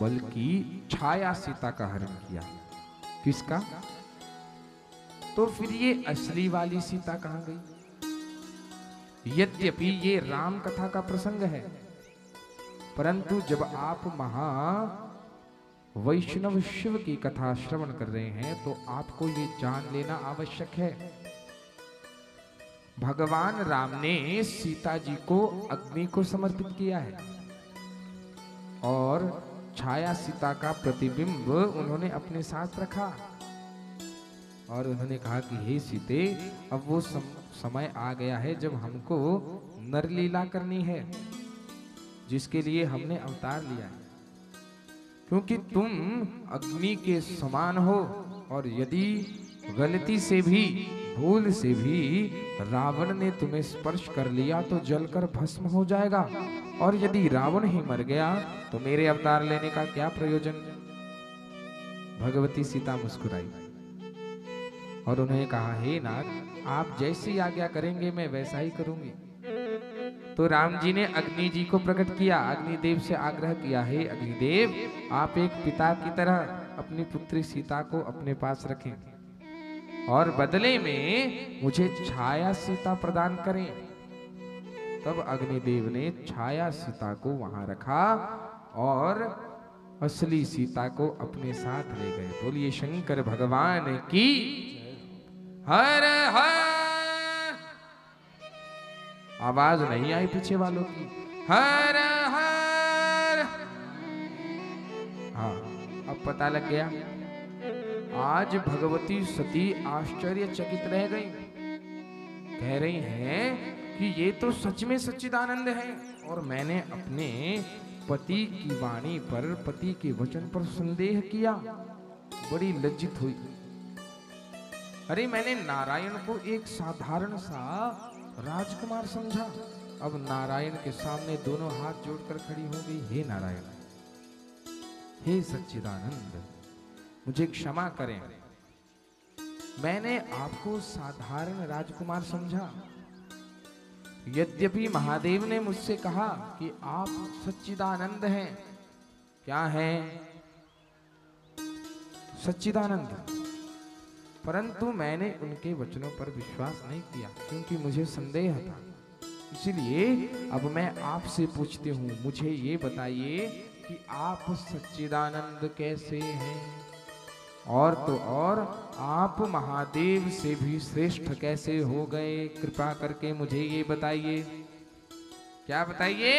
बल्कि छाया सीता का हरण किया। किसका? तो फिर ये असली वाली सीता कहां गई? यद्यपि ये राम कथा का प्रसंग है, परंतु जब आप महा वैष्णव शिव की कथा श्रवण कर रहे हैं तो आपको ये जान लेना आवश्यक है, भगवान राम ने सीता जी को अग्नि को समर्पित किया है और छाया सीता का प्रतिबिंब उन्होंने अपने साथ रखा और उन्होंने कहा कि हे सीते, अब वो समय आ गया है जब हमको नरलीला करनी है, जिसके लिए हमने अवतार लिया है। क्योंकि तुम अग्नि के समान हो और यदि गलती से भी, भूल से भी रावण ने तुम्हें स्पर्श कर लिया तो जलकर भस्म हो जाएगा, और यदि रावण ही मर गया तो मेरे अवतार लेने का क्या प्रयोजन। भगवती सीता मुस्कुराई और उन्होंने कहा, हे नाथ, आप जैसी आज्ञा करेंगे मैं वैसा ही करूंगी। तो राम जी ने अग्नि जी को प्रकट किया, अग्निदेव से आग्रह किया, हे अग्निदेव, आप एक पिता की तरह अपनी पुत्री सीता को अपने पास रखें और बदले में मुझे छाया सीता प्रदान करें। तब अग्निदेव ने छाया सीता को वहां रखा और असली सीता को अपने साथ ले गए। बोलिए शंकर भगवान की हर हर। आवाज नहीं आई पीछे वालों की, हर हर। हाँ, अब पता लग गया। आज भगवती सती आश्चर्यचकित रह गई, कह रही हैं कि ये तो सच में सच्चिदानंद है और मैंने अपने पति की वाणी पर, पति के वचन पर संदेह किया, बड़ी लज्जित हुई। अरे मैंने नारायण को एक साधारण सा राजकुमार समझा, अब नारायण के सामने दोनों हाथ जोड़कर खड़ी हो गई। हे नारायण, हे सच्चिदानंद, मुझे क्षमा करें, मैंने आपको साधारण राजकुमार समझा। यद्यपि महादेव ने मुझसे कहा कि आप सच्चिदानंद हैं। क्या हैं? सच्चिदानंद। परंतु मैंने उनके वचनों पर विश्वास नहीं किया क्योंकि मुझे संदेह था। इसलिए अब मैं आपसे पूछती हूँ, मुझे ये बताइए कि आप सच्चिदानंद कैसे हैं? और तो और आप महादेव से भी श्रेष्ठ कैसे हो गए? कृपा करके मुझे ये बताइए। क्या बताइए?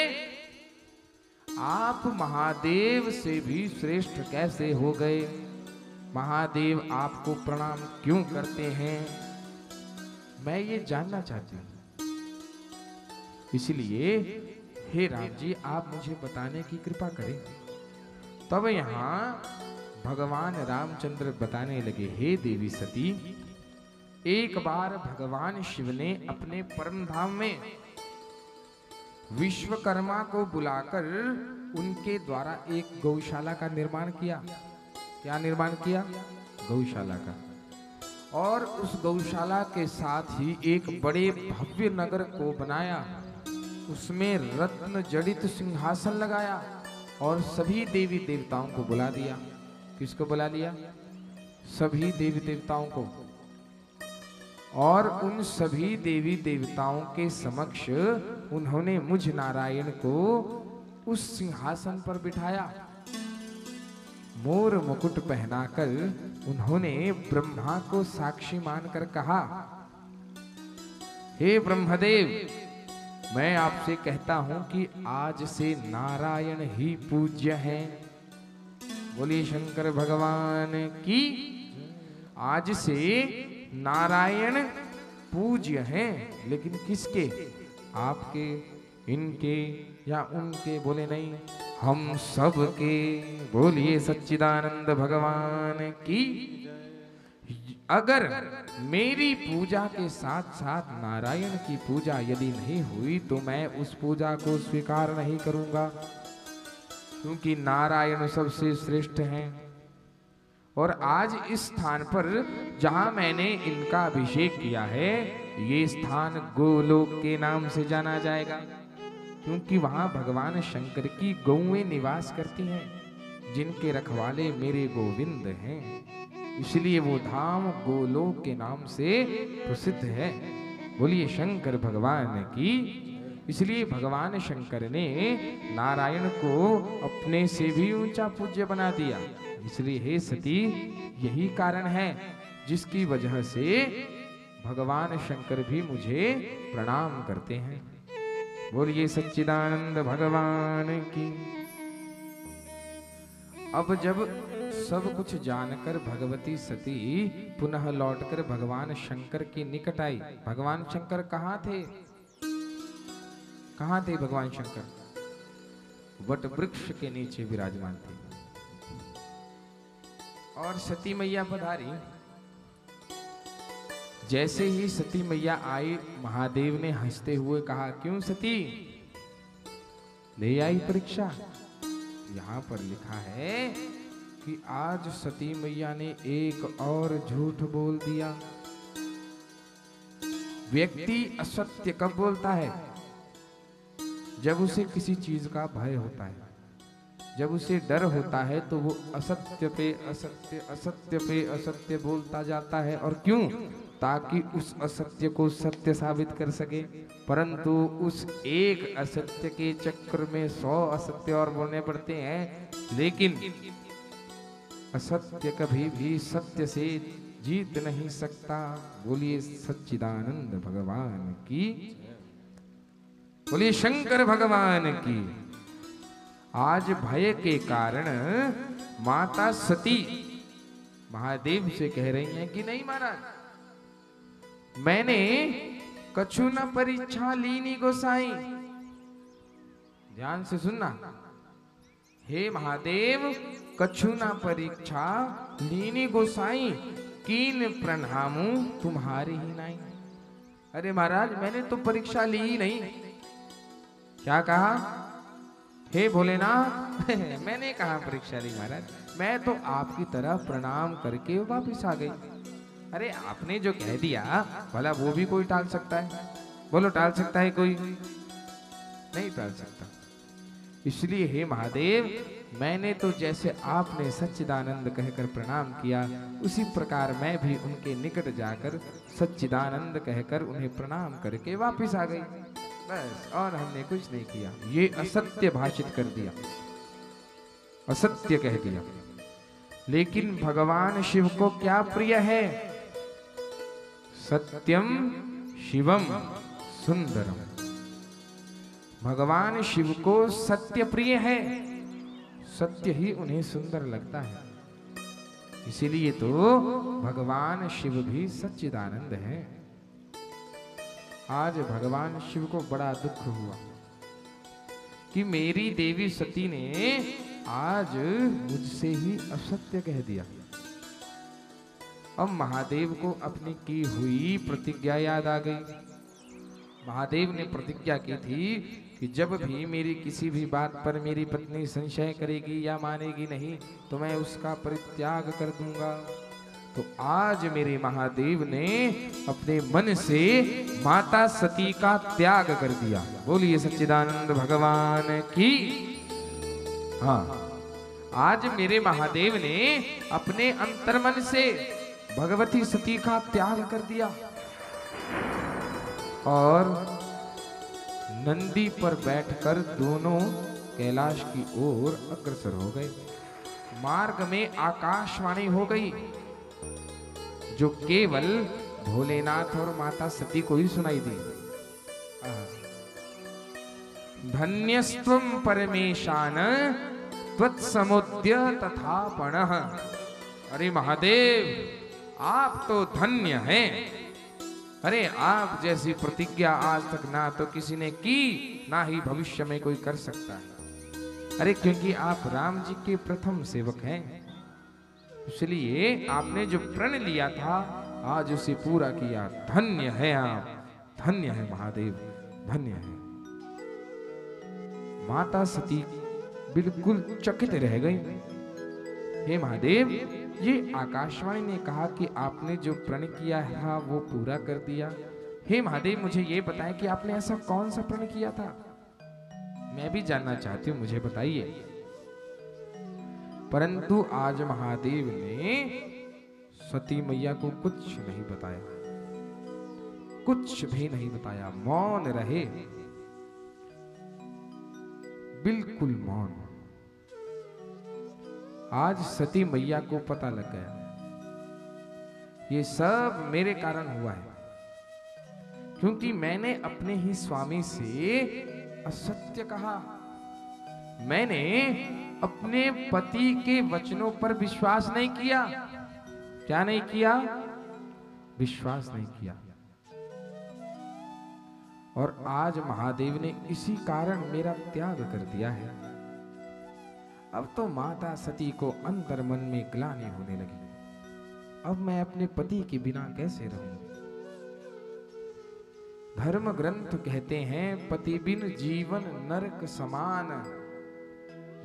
आप महादेव से भी श्रेष्ठ कैसे हो गए? महादेव आपको प्रणाम क्यों करते हैं? मैं ये जानना चाहती हूं। इसलिए हे राम जी, आप मुझे बताने की कृपा करें। तब यहां भगवान रामचंद्र बताने लगे, हे देवी सती, एक बार भगवान शिव ने अपने परम धाम में विश्वकर्मा को बुलाकर उनके द्वारा एक गौशाला का निर्माण किया। क्या निर्माण किया? गौशाला का। और उस गौशाला के साथ ही एक बड़े भव्य नगर को बनाया, उसमें रत्न जड़ित सिंहासन लगाया और सभी देवी देवताओं को बुला दिया। किसको बुला लिया? सभी देवी देवताओं को। और उन सभी देवी देवताओं के समक्ष उन्होंने मुझ नारायण को उस सिंहासन पर बिठाया। मोर मुकुट पहनाकर उन्होंने ब्रह्मा को साक्षी मानकर कहा, हे ब्रह्मदेव, मैं आपसे कहता हूं कि आज से नारायण ही पूज्य हैं। बोलिए शंकर भगवान की। आज से नारायण पूज्य हैं, लेकिन किसके? आपके, इनके या उनके? बोले नहीं, हम सब के। बोलिए सच्चिदानंद भगवान की। अगर मेरी पूजा के साथ साथ नारायण की पूजा यदि नहीं हुई तो मैं उस पूजा को स्वीकार नहीं करूंगा, क्योंकि नारायण सबसे श्रेष्ठ हैं। और आज इस स्थान पर जहां मैंने इनका अभिषेक किया है, ये स्थान गोलोक के नाम से जाना जाएगा, क्योंकि वहां भगवान शंकर की गौएं निवास करती हैं, जिनके रखवाले मेरे गोविंद हैं। इसलिए वो धाम गोलोक के नाम से प्रसिद्ध है। बोलिए शंकर भगवान की। इसलिए भगवान शंकर ने नारायण को अपने से भी ऊंचा पूज्य बना दिया। इसलिए हे सती, यही कारण है जिसकी वजह से भगवान शंकर भी मुझे प्रणाम करते हैं। बोलिए सच्चिदानंद भगवान की। अब जब सब कुछ जानकर भगवती सती पुनः लौटकर भगवान शंकर के निकट आई। भगवान शंकर कहाँ थे? कहाँ थे भगवान शंकर? वट वृक्ष के नीचे विराजमान थे। और सती मैया पधारी। जैसे ही सती मैया आई, महादेव ने हंसते हुए कहा, क्यों सती ले आई परीक्षा? यहां पर लिखा है कि आज सती मैया ने एक और झूठ बोल दिया। व्यक्ति असत्य कब बोलता है? जब उसे किसी चीज का भय होता है, जब उसे डर होता है, तो वो असत्य पे असत्य, असत्य पे असत्य बोलता जाता है। और क्यों? ताकि उस असत्य को सत्य साबित कर सके। परंतु उस एक असत्य के चक्कर में 100 असत्य और बोलने पड़ते हैं। लेकिन असत्य कभी भी सत्य से जीत नहीं सकता। बोलिए सच्चिदानंद भगवान की, बोलिए शंकर भगवान की। आज भय के कारण माता सती महादेव से कह रही हैं कि नहीं महाराज, मैंने कछु न परीक्षा लीनी गोसाई। ध्यान से सुनना। हे महादेव, कछु न परीक्षा लीनी गोसाई, कीन प्रणामू तुम्हारी ही नहीं। अरे महाराज, मैंने तो परीक्षा ली ही नहीं। क्या कहा? हे भोलेनाथ, मैंने कहा परीक्षा ली महाराज, मैं तो आपकी तरह प्रणाम करके वापिस आ गई। अरे आपने जो कह दिया, भला वो भी कोई टाल सकता है? बोलो, टाल सकता है कोई? नहीं टाल सकता। इसलिए हे महादेव, मैंने तो जैसे आपने सच्चिदानंद कहकर प्रणाम किया, उसी प्रकार मैं भी उनके निकट जाकर सच्चिदानंद कहकर उन्हें प्रणाम करके वापिस आ गई। बस, और हमने कुछ नहीं किया। ये असत्य भाषित कर दिया, असत्य कह दिया। लेकिन भगवान शिव को क्या प्रिय है? सत्यम शिवम सुंदरम। भगवान शिव को सत्य प्रिय है, सत्य ही उन्हें सुंदर लगता है। इसीलिए तो भगवान शिव भी सच्चिदानंद है। आज भगवान शिव को बड़ा दुख हुआ कि मेरी देवी सती ने आज मुझसे ही असत्य कह दिया। अब महादेव को अपनी की हुई प्रतिज्ञा याद आ गई। महादेव ने प्रतिज्ञा की थी कि जब भी मेरी किसी भी बात पर मेरी पत्नी संशय करेगी या मानेगी नहीं, तो मैं उसका परित्याग कर दूंगा। तो आज मेरे महादेव ने अपने मन से माता सती का त्याग कर दिया। बोलिए सच्चिदानंद भगवान की। हाँ, आज मेरे महादेव ने अपने अंतर्मन से भगवती सती का त्याग कर दिया और नंदी पर बैठकर दोनों कैलाश की ओर अग्रसर हो गए। मार्ग में आकाशवाणी हो गई, जो केवल भोलेनाथ और माता सती को ही सुनाई दी। धन्यस्त्वं परमेशान त्वत्समुद्य तथापणः। अरे महादेव, आप तो धन्य हैं। अरे आप जैसी प्रतिज्ञा आज तक ना तो किसी ने की, ना ही भविष्य में कोई कर सकता है। अरे क्योंकि आप राम जी के प्रथम सेवक हैं, इसलिए आपने जो प्रण लिया था आज उसे पूरा किया। धन्य है आप, धन्य है महादेव, धन्य है। माता सती बिल्कुल चकित रह गई। हे महादेव, ये आकाशवाणी ने कहा कि आपने जो प्रण किया था वो पूरा कर दिया। हे महादेव, मुझे ये बताएं कि आपने ऐसा कौन सा प्रण किया था? मैं भी जानना चाहती हूँ, मुझे बताइए। परंतु आज महादेव ने सती मैया को कुछ नहीं बताया, कुछ भी नहीं बताया, मौन रहे, बिल्कुल मौन। आज सती मैया को पता लग गया ये सब मेरे कारण हुआ है। क्योंकि मैंने अपने ही स्वामी से असत्य कहा। मैंने अपने पति के वचनों पर विश्वास नहीं किया। क्या नहीं किया? विश्वास नहीं किया। और आज महादेव ने इसी कारण मेरा त्याग कर दिया है। अब तो माता सती को अंतर मन में ग्लानि होने लगी। अब मैं अपने पति के बिना कैसे रहूं? धर्म ग्रंथ कहते हैं पति बिन जीवन नरक समान।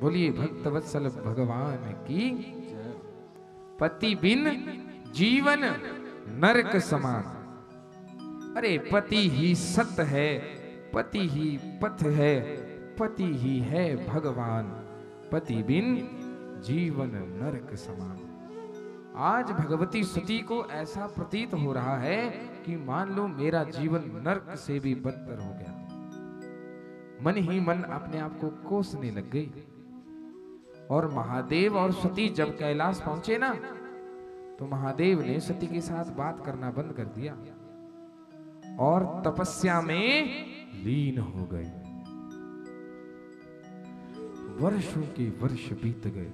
बोलिए भक्तवत्सल भगवान की। पति बिन जीवन नरक समान। अरे पति ही सत्य है, पति ही पथ है, पति ही है भगवान। पति बिन जीवन नरक समान। आज भगवती सती को ऐसा प्रतीत हो रहा है कि मान लो मेरा जीवन नरक से भी बदतर हो गया। मन ही मन अपने आप को कोसने लग गई। और महादेव और सती जब कैलाश पहुंचे ना, तो महादेव ने सती के साथ बात करना बंद कर दिया और तपस्या में लीन हो गए। वर्षों के वर्ष बीत गए।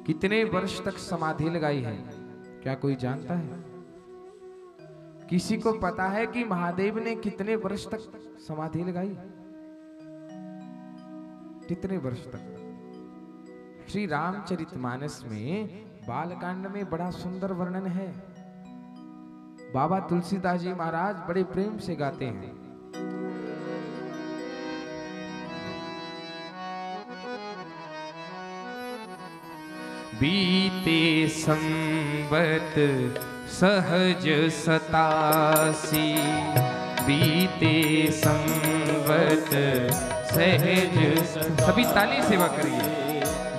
कितने वर्ष तक समाधि लगाई है, क्या कोई जानता है? किसी को पता है कि महादेव ने कितने वर्ष तक समाधि लगाई? कितने वर्ष तक? श्री रामचरितमानस में बालकांड में बड़ा सुंदर वर्णन है। बाबा तुलसीदास जी महाराज बड़े प्रेम से गाते हैं। बीते संवत सहज 87, बीते संवत सहज। सभी ताली सेवा करिए।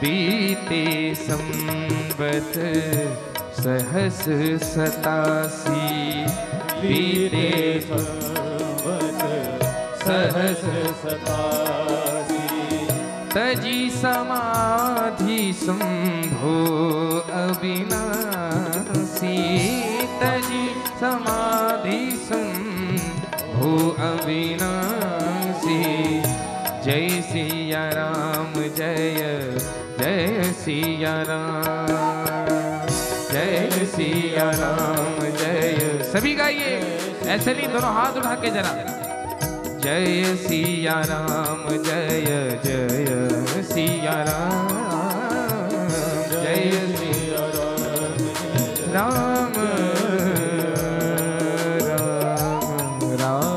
बीते संवत सहस 87, बीते संवत सहस 87, तजी समाधि संभो अविनाशी, तजी समाधि संभो अविनाशी। जय सिया राम जय जय सिया राम, जय सिया राम जय। सभी गाइए, ऐसे नहीं, दोनों हाथ उठा के जरा। जय सिया राम जय जय सिया राम, जय सिया राम राम राम।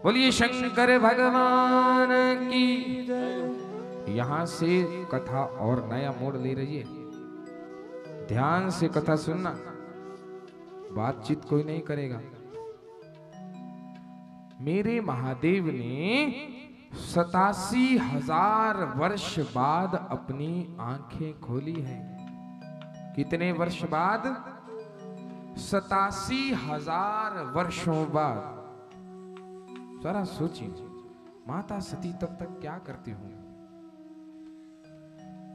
बोलिए शंकर भगवान की। यहां से कथा और नया मोड़ ले रही है। ध्यान से कथा सुनना, बातचीत कोई नहीं करेगा। मेरे महादेव ने 87,000 वर्ष बाद अपनी आंखें खोली है। कितने वर्ष बाद? 87,000 वर्षों बाद। जरा सोचिए, माता सती तब तक क्या करती होंगी?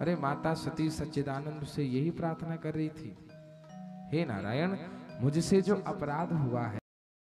अरे माता सती सच्चिदानंद से यही प्रार्थना कर रही थी, हे नारायण, मुझसे जो अपराध हुआ है